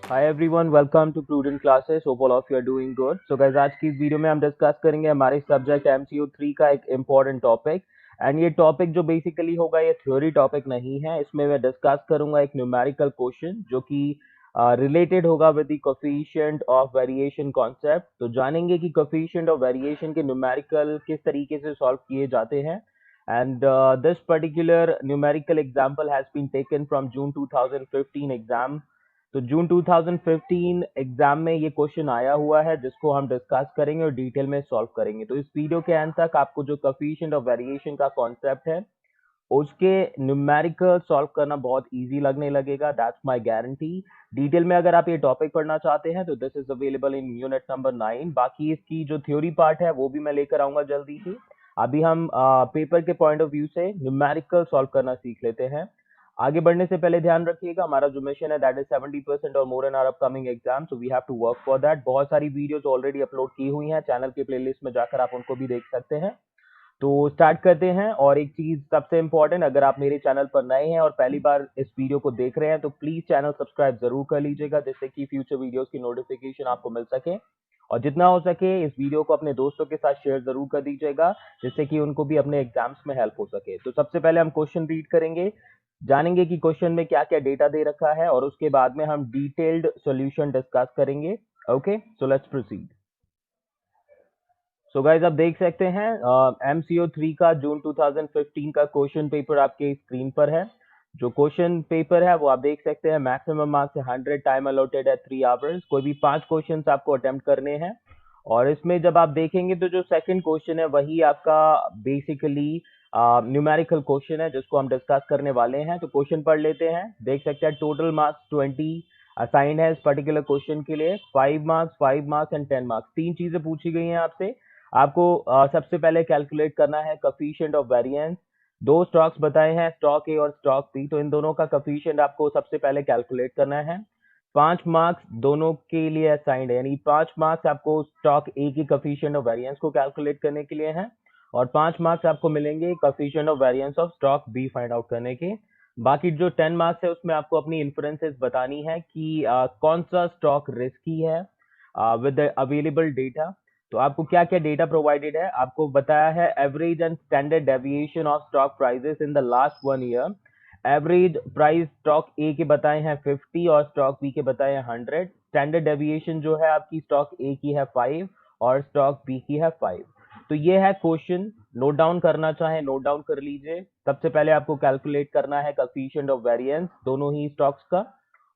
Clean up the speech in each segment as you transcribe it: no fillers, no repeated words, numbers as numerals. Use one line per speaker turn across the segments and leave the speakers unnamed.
Hi everyone, welcome to Prudent classes. Hope all of you are doing good. So guys, आज की इस video में हम discuss करेंगे हमारे सब्जेक्ट एमसीयू 3 का एक इम्पॉर्टेंट टॉपिक। एंड ये टॉपिक जो बेसिकली होगा, ये थ्योरी टॉपिक नहीं है। इसमें मैं डिस्कस करूंगा एक न्यूमेरिकल क्वेश्चन जो कि रिलेटेड होगा with the coefficient of variation concept. तो जानेंगे कि कोफिशिएंट ऑफ वेरिएशन के न्यूमेरिकल किस तरीके से सॉल्व किए जाते हैं। And this particular numerical example has been taken from June 2015 exam. तो जून 2015 एग्जाम में ये क्वेश्चन आया हुआ है जिसको हम डिस्कस करेंगे और डिटेल में सॉल्व करेंगे। तो इस वीडियो के एंड तक आपको जो कोफिशिएंट ऑफ वेरिएशन का कॉन्सेप्ट है उसके न्यूमेरिकल सॉल्व करना बहुत इजी लगने लगेगा। That's my guarantee. डिटेल में अगर आप ये टॉपिक पढ़ना चाहते हैं तो this is available in unit number 9। बाकी इसकी जो थ्योरी पार्ट है वो भी मैं लेकर आऊंगा जल्दी ही। अभी हम पेपर के पॉइंट ऑफ व्यू से न्यूमेरिकल सॉल्व करना सीख लेते हैं। आगे बढ़ने से पहले ध्यान रखिएगा, हमारा जो मिशन है दैट इज 70% और more in our upcoming exam, so we have to work for that. बहुत सारी वीडियोस ऑलरेडी अपलोड की हुई हैं चैनल के प्लेलिस्ट में, जाकर आप उनको भी देख सकते हैं। तो स्टार्ट करते हैं। और एक चीज सबसे इंपॉर्टेंट, अगर आप मेरे चैनल पर नए हैं और पहली बार इस वीडियो को देख रहे हैं तो प्लीज चैनल सब्सक्राइब जरूर कर लीजिएगा, जिससे कि फ्यूचर वीडियोस की नोटिफिकेशन आपको मिल सके। और जितना हो सके इस वीडियो को अपने दोस्तों के साथ शेयर जरूर कर दीजिएगा, जिससे कि उनको भी अपने एग्जाम्स में हेल्प हो सके। तो सबसे पहले हम क्वेश्चन रीड करेंगे, जानेंगे कि क्वेश्चन में क्या क्या डेटा दे रखा है, और उसके बाद में हम डिटेल्ड सॉल्यूशन डिस्कस करेंगे। Okay, so let's proceed. So guys, आप देख सकते हैं एमसीओ 3 का जून 2015 का क्वेश्चन पेपर आपके स्क्रीन पर है। जो क्वेश्चन पेपर है वो आप देख सकते हैं, मैक्सिमम मार्क्स है 100, टाइम अलॉटेड है 3 आवर्स। कोई भी 5 क्वेश्चन आपको अटेम्प्ट करने हैं। और इसमें जब आप देखेंगे तो जो सेकंड क्वेश्चन है वही आपका बेसिकली न्यूमेरिकल क्वेश्चन है जिसको हम डिस्कस करने वाले हैं। तो क्वेश्चन पढ़ लेते हैं। देख सकते हैं टोटल मार्क्स 20 असाइंड है इस पर्टिकुलर क्वेश्चन के लिए। 5 मार्क्स एंड 10 मार्क्स, तीन चीजें पूछी गई हैं आपसे। आपको सबसे पहले कैलकुलेट करना है कोफिशिएंट ऑफ वेरिएंस। दो स्टॉक्स बताए हैं, स्टॉक ए और स्टॉक बी, तो इन दोनों का कोफिशिएंट आपको सबसे पहले कैलकुलेट करना है। 5 मार्क्स दोनों के लिए असाइंड है, यानी 5 मार्क्स आपको स्टॉक ए की कोफिशिएंट ऑफ वेरिएंस को कैलकुलेट करने के लिए है, और 5 मार्क्स आपको मिलेंगे coefficient of variance of stock B find out करने के। बाकी जो 10 मार्क्स है उसमें आपको अपनी इन्फ्रेंसेस बतानी है कि कौन सा स्टॉक रिस्की है विद अवेलेबल डेटा। तो आपको क्या क्या डेटा प्रोवाइडेड है, आपको बताया है average and standard deviation of stock prices in the last 1 year. Average price stock ए के बताए हैं 50 और स्टॉक बी के बताए हैं 100। स्टैंडर्ड डेविएशन जो है आपकी स्टॉक ए की है 5 और स्टॉक बी की है 5। तो ये है क्वेश्चन। नोट डाउन करना चाहे नोट डाउन कर लीजिए। सबसे पहले आपको कैलकुलेट करना है कोफिशिएंट ऑफ वेरिएंस दोनों ही स्टॉक्स का,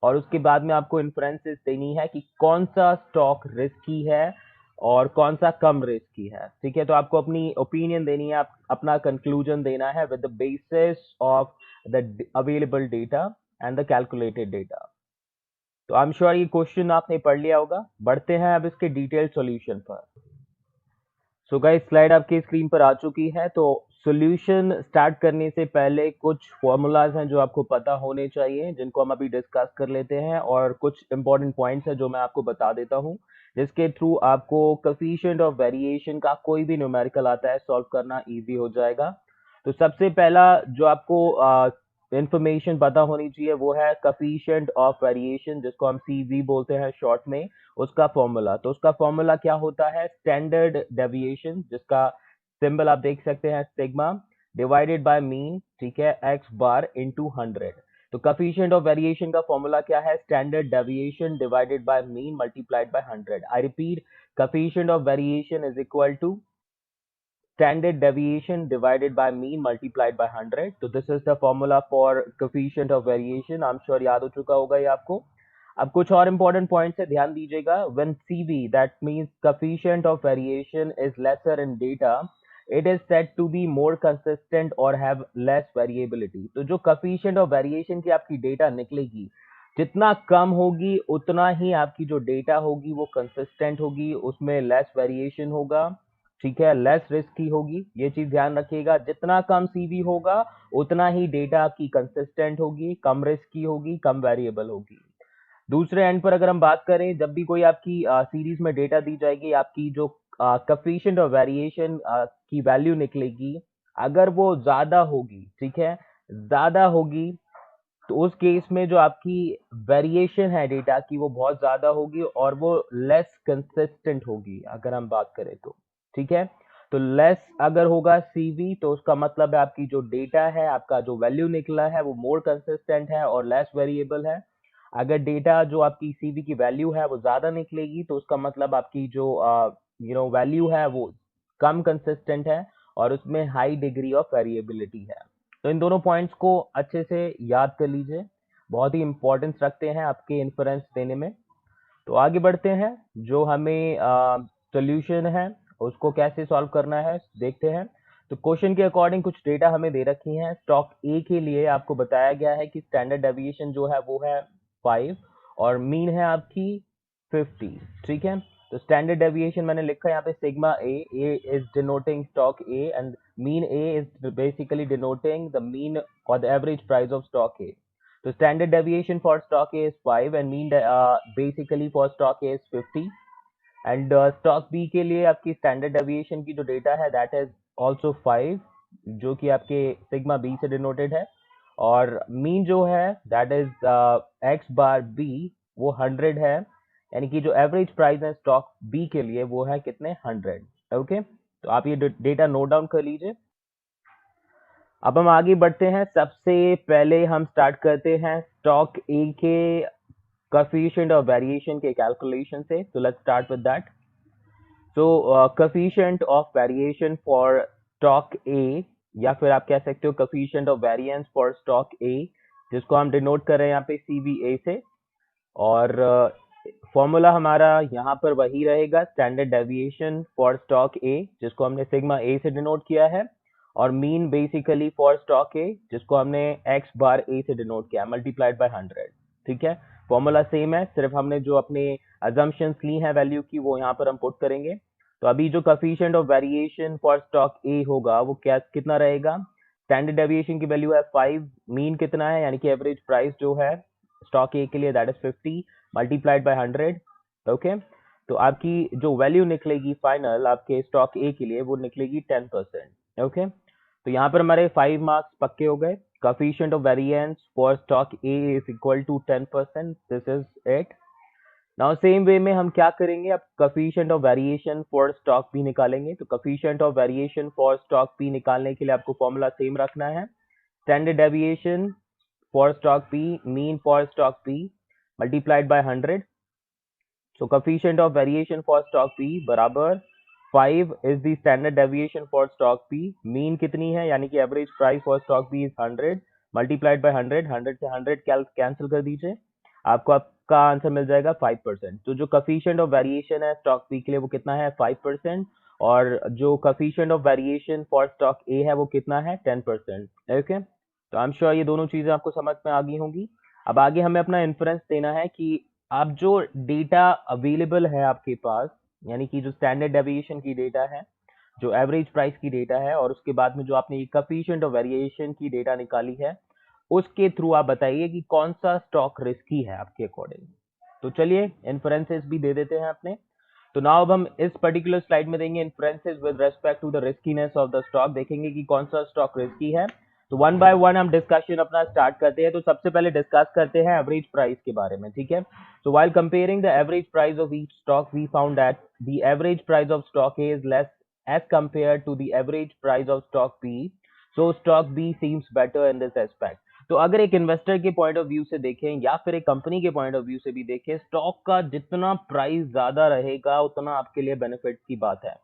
और उसके बाद में आपको इन्फ्रेंसेस देनी है कि कौन सा स्टॉक रिस्की है और कौन सा कम रिस्क की है। ठीक है, तो आपको अपनी ओपिनियन देनी है, अपना कंक्लूजन देना है with the basis of the available data and the calculated data. तो आई एम श्योर ये क्वेश्चन आपने पढ़ लिया होगा। बढ़ते हैं अब इसके डिटेल सॉल्यूशन पर। सो गाइस, स्लाइड आपकी स्क्रीन पर आ चुकी है। तो सॉल्यूशन स्टार्ट करने से पहले कुछ फॉर्मूलाज हैं जो आपको पता होने चाहिए, जिनको हम अभी डिस्कस कर लेते हैं, और कुछ इंपॉर्टेंट पॉइंट्स हैं जो मैं आपको बता देता हूं, जिसके थ्रू आपको कोफिशिएंट ऑफ वेरिएशन का कोई भी न्यूमेरिकल आता है सॉल्व करना इजी हो जाएगा। तो सबसे पहला जो आपको इंफॉर्मेशन पता होनी चाहिए वो है कोफिशिएंट ऑफ वेरिएशन, जिसको हम सीवी बोलते हैं शॉर्ट में, उसका फॉर्मूला। तो उसका फॉर्मूला क्या होता है, स्टैंडर्ड डेविएशन, जिसका सिंबल आप देख सकते हैं सिग्मा, डिवाइडेड बाय मीन, ठीक है, एक्स बार इनटू 100। तो कोफिशिएंट ऑफ वेरिएशन का फॉर्मूला क्या है, standard deviation divided by mean multiplied by 100। I repeat, coefficient of variation is equal to standard deviation divided by mean multiplied by 100. तो this is the formula for coefficient of variation। I'm sure याद हो चुका होगा ये आपको। अब कुछ और important points है, ध्यान दीजिएगा। When CV, that means coefficient of variation, is lesser in data, it is said to be more consistent or have less variability। तो जो coefficient of variation की आपकी data निकलेगी, जितना कम होगी उतना ही आपकी जो डेटा होगी वो कंसिस्टेंट होगी, उसमें लेस वेरिएशन होगा। ठीक है, लेस रिस्क की होगी, ये चीज ध्यान रखिएगा। जितना कम सीवी होगा उतना ही डेटा आपकी कंसिस्टेंट होगी, कम रिस्क की होगी, कम वेरिएबल होगी। दूसरे एंड पर अगर हम बात करें, जब भी कोई आपकी सीरीज में डेटा दी जाएगी, आपकी जो कोफिशिएंट ऑफ वेरिएशन की वैल्यू निकलेगी, अगर वो ज्यादा होगी, ठीक है, ज्यादा होगी, तो उस केस में जो आपकी वेरिएशन है डेटा की वो बहुत ज्यादा होगी और वो लेस कंसिस्टेंट होगी अगर हम बात करें तो। ठीक है, तो लेस अगर होगा सीवी तो उसका मतलब है आपकी जो डेटा है, आपका जो वैल्यू निकला है वो मोर कंसिस्टेंट है और लेस वेरिएबल है। अगर डेटा जो आपकी सीवी की वैल्यू है वो ज्यादा निकलेगी तो उसका मतलब आपकी जो वैल्यू है वो कम कंसिस्टेंट है और उसमें हाई डिग्री ऑफ वेरिएबिलिटी है। तो इन दोनों पॉइंट्स को अच्छे से याद कर लीजिए, बहुत ही इंपॉर्टेंस रखते हैं आपके इन्फ्रेंस देने में। तो आगे बढ़ते हैं, जो हमें सोल्यूशन है उसको कैसे सॉल्व करना है देखते हैं। तो क्वेश्चन के अकॉर्डिंग कुछ डेटा हमें दे रखी हैं। स्टॉक ए के लिए आपको बताया गया है कि स्टैंडर्ड डेविएशन जो है वो है 5 और मीन है आपकी 50। ठीक है, तो स्टैंडर्ड डेविएशन मैंने लिखा है यहाँ पे sigma A is denoting stock A and mean A is basically denoting the mean और the average price of stock A. So standard deviation for stock A is 5 and mean basically for stock A is 50 and stock B के लिए आपकी standard deviation की जो data है that is also 5 जो कि आपके sigma B से denoted है और mean जो है that is x bar B वो 100 है, यानी कि जो average price है stock B के लिए वो है कितने 100। ओके, तो आप ये डेटा नोट डाउन कर लीजिए। अब हम आगे बढ़ते हैं, सबसे पहले हम स्टार्ट करते हैं स्टॉक ए के कोएफिशिएंट और वेरिएशन के कैलकुलेशन से। तो let's start with that. So coefficient of variation for stock ए या फिर आप कह सकते हो coefficient of variance for stock ए, जिसको हम डिनोट कर रहे हैं यहाँ पे सीवीए से। और फॉर्मूला हमारा यहाँ पर वही रहेगा, स्टैंडर्ड डेविएशन फॉर स्टॉक ए जिसको हमने सिग्मा ए से डिनोट किया है और मीन बेसिकली फॉर स्टॉक ए जिसको हमने एक्स बार ए से डिनोट किया मल्टीप्लाइड बाय 100। ठीक है, फॉर्मूला सेम है, सिर्फ हमने जो अपने अजम्पशंस ली हैं वैल्यू की वो यहाँ पर हम पुट करेंगे। तो अभी जो coefficient of variation for stock ए होगा वो क्या कितना रहेगा, स्टैंडर्ड डेविएशन की वैल्यू है 5, मीन कितना है यानी कि एवरेज प्राइस जो है स्टॉक ए के लिए that is 50 multiplied by 100। Okay, तो आपकी जो वैल्यू निकलेगी फाइनल आपके स्टॉक ए के लिए वो निकलेगी 10%। ओके, तो यहाँ पर हमारे 5 मार्क्स पक्के हो गए। Coefficient of variance for stock A is equal to 10%, this is it. Now same way में हम क्या करेंगे, अब coefficient of variation for stock B निकालेंगे। तो coefficient of variation for stock B निकालने के लिए आपको फॉर्मूला सेम रखना है, standard deviation for stock B mean for stock B multiplied by 100। So coefficient of variation for stock P बराबर 5 is the standard deviation for stock P, mean कितनी है यानी कि average price for stock P is 100 multiplied by 100, 100 से 100 cancel कर दीजिए, आपको आपका आंसर मिल जाएगा 5%। तो जो coefficient of variation है stock P के लिए वो कितना है 5% और जो coefficient of variation for stock A है वो कितना है 10%। ओके, तो आई एम श्योर ये दोनों चीजें आपको समझ में आ गई होंगी। अब आगे हमें अपना इन्फ्रेंस देना है कि आप जो डेटा अवेलेबल है आपके पास, यानी कि जो स्टैंडर्ड डेविएशन की डेटा है, जो एवरेज प्राइस की डेटा है और उसके बाद में जो आपने ये कोएफिशिएंट ऑफ वेरिएशन की डेटा निकाली है उसके थ्रू आप बताइए कि कौन सा स्टॉक रिस्की है आपके अकॉर्डिंग। तो चलिए इन्फ्रेंसेस भी दे देते हैं अपने। तो नाउ अब हम इस पर्टिकुलर स्लाइड में देंगे inferences with respect to the riskiness of the stock, देखेंगे कि कौन सा स्टॉक रिस्की है। तो वन बाय वन हम डिस्कशन अपना स्टार्ट करते हैं। तो सबसे पहले डिस्कस करते हैं एवरेज प्राइस के बारे में। ठीक है, so while comparing the average price of each stock we found that the average price of stock A is less as compared to the average price of stock B, so stock B seems better in this aspect। तो अगर एक investor के point of view से देखें या फिर एक company के पॉइंट ऑफ व्यू से भी देखें, स्टॉक का जितना प्राइस ज्यादा रहेगा उतना आपके लिए बेनिफिट की बात है।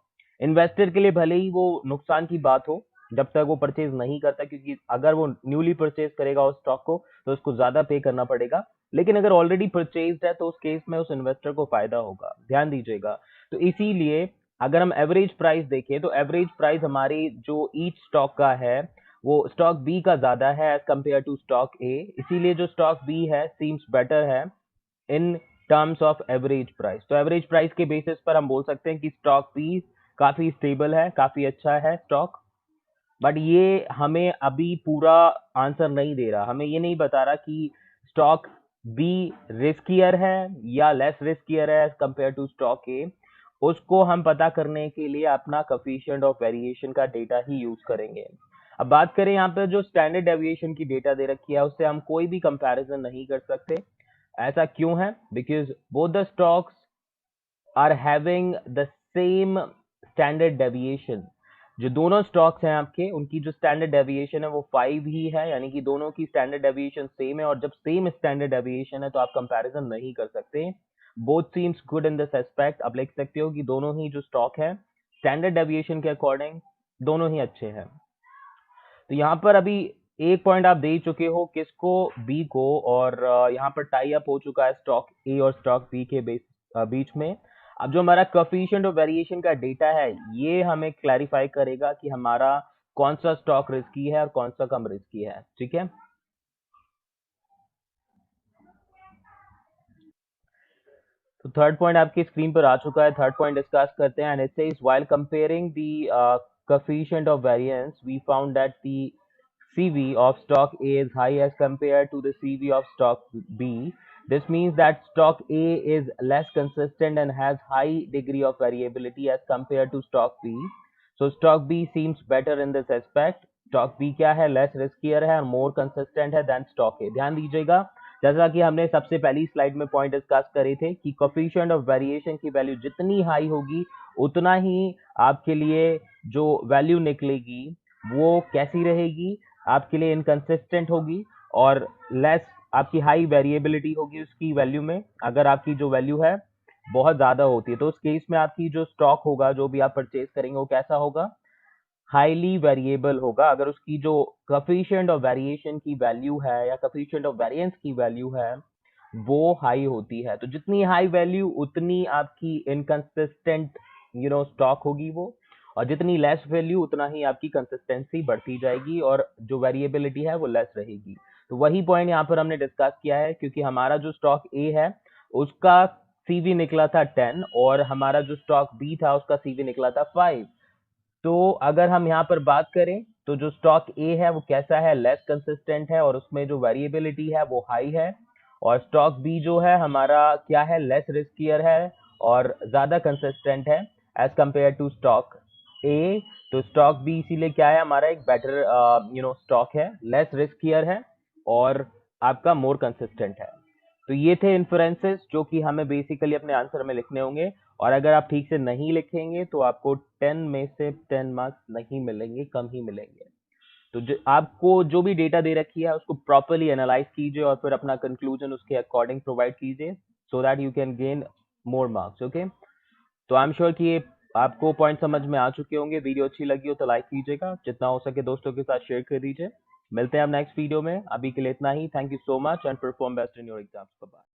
इन्वेस्टर के लिए भले ही वो नुकसान की बात हो जब तक वो परचेज नहीं करता, क्योंकि अगर वो न्यूली परचेज करेगा उस स्टॉक को तो उसको ज्यादा पे करना पड़ेगा, लेकिन अगर ऑलरेडी परचेज्ड है तो उस केस में उस इन्वेस्टर को फायदा होगा, ध्यान दीजिएगा। तो इसीलिए अगर हम एवरेज प्राइस देखें तो एवरेज प्राइस हमारी जो ईच स्टॉक का है वो स्टॉक बी का ज्यादा है as compare to stock A, इसीलिए जो स्टॉक बी है सीम्स बेटर है in terms of average price. तो एवरेज प्राइस के बेसिस पर हम बोल सकते हैं कि स्टॉक बी काफी स्टेबल है, काफी अच्छा है स्टॉक। बट ये हमें अभी पूरा आंसर नहीं दे रहा, हमें ये नहीं बता रहा कि स्टॉक बी रिस्कियर है या लेस रिस्कियर है as compare to stock A. उसको हम पता करने के लिए अपना कोएफिशिएंट ऑफ वेरिएशन का डेटा ही यूज करेंगे। अब बात करें यहाँ पे जो स्टैंडर्ड डेविएशन की डेटा दे रखी है उससे हम कोई भी कंपैरिजन नहीं कर सकते। ऐसा क्यों है? Because both the stocks are having the same standard deviation. जो दोनों स्टॉक्स हैं आपके, उनकी जो स्टैंडर्ड डेविएशन है वो 5 ही है, यानी कि दोनों की स्टैंडर्ड डेविएशन सेम है। और जब सेम स्टैंडर्ड डेविएशन है तो आप कंपैरिजन नहीं कर सकते। Both seems good in this aspect. आप लिख सकते हो कि दोनों ही जो स्टॉक है स्टैंडर्ड डेविएशन के अकॉर्डिंग दोनों ही अच्छे हैं। तो यहाँ पर अभी एक पॉइंट आप दे चुके हो किसको, बी को, और यहाँ पर टाई अप हो चुका है स्टॉक ए और स्टॉक बी के बीच में। अब जो हमारा कोएफिशिएंट ऑफ वेरिएशन का डेटा है ये हमें क्लैरिफाई करेगा कि हमारा कौन सा स्टॉक रिस्की है और कौन सा कम रिस्की है। ठीक है, तो थर्ड पॉइंट आपकी स्क्रीन पर आ चुका है। थर्ड पॉइंट डिस्कस करते हैं, and it says while comparing the coefficient of variance we found that the CV of stock A is high as compared to the CV of stock B. This means that stock A is less consistent and has high degree of variability as compared to stock B. So stock B seems better in this aspect. Stock B क्या है, less riskier है और more consistent है than stock A। ध्यान दीजिएगा, जैसा कि हमने सबसे पहली स्लाइड में पॉइंट डिस्कस करे थे कि कोएफिशिएंट ऑफ वेरिएशन की वैल्यू जितनी हाई होगी उतना ही आपके लिए जो वैल्यू निकलेगी वो कैसी रहेगी, आपके लिए इनकंसिस्टेंट होगी और लेस आपकी हाई वेरिएबिलिटी होगी उसकी वैल्यू में। अगर आपकी जो वैल्यू है बहुत ज्यादा होती है तो उस केस में आपकी जो स्टॉक होगा, जो भी आप परचेज करेंगे, वो कैसा होगा, हाईली वेरिएबल होगा। अगर उसकी जो कोएफिशिएंट ऑफ वेरिएशन की वैल्यू है या कोएफिशिएंट ऑफ वेरिएंस की वैल्यू है वो हाई होती है, तो जितनी हाई वैल्यू उतनी आपकी इनकंसिस्टेंट स्टॉक होगी वो, और जितनी लेस वैल्यू उतना ही आपकी कंसिस्टेंसी बढ़ती जाएगी और जो वेरिएबिलिटी है वो लेस रहेगी। तो वही पॉइंट यहाँ पर हमने डिस्कस किया है, क्योंकि हमारा जो स्टॉक ए है उसका सीवी निकला था 10 और हमारा जो स्टॉक बी था उसका सीवी निकला था 5। तो अगर हम यहाँ पर बात करें तो जो स्टॉक ए है वो कैसा है, लेस कंसिस्टेंट है और उसमें जो वेरिएबिलिटी है वो हाई है। और स्टॉक बी जो है हमारा क्या है, लेस रिस्कियर है और ज्यादा कंसिस्टेंट है as compare to stock A. तो स्टॉक बी इसीलिए क्या है, हमारा एक बेटर स्टॉक है, लेस रिस्कियर है और आपका मोर कंसिस्टेंट है। तो ये थे इन्फ्रेंसेस जो कि हमें बेसिकली अपने आंसर में लिखने होंगे, और अगर आप ठीक से नहीं लिखेंगे तो आपको 10 में से 10 मार्क्स नहीं मिलेंगे, कम ही मिलेंगे। तो आपको जो भी डेटा दे रखी है उसको प्रॉपरली एनालाइज कीजिए और फिर अपना कंक्लूजन उसके अकॉर्डिंग प्रोवाइड कीजिए so that you can gain more marks. Okay, तो आई एम श्योर कि ये आपको पॉइंट समझ में आ चुके होंगे। वीडियो अच्छी लगी हो तो लाइक कीजिएगा, जितना हो सके दोस्तों के साथ शेयर कर दीजिए। मिलते हैं अब नेक्स्ट वीडियो में, अभी के लिए इतना ही। Thank you so much and perform best in your exams. Bye.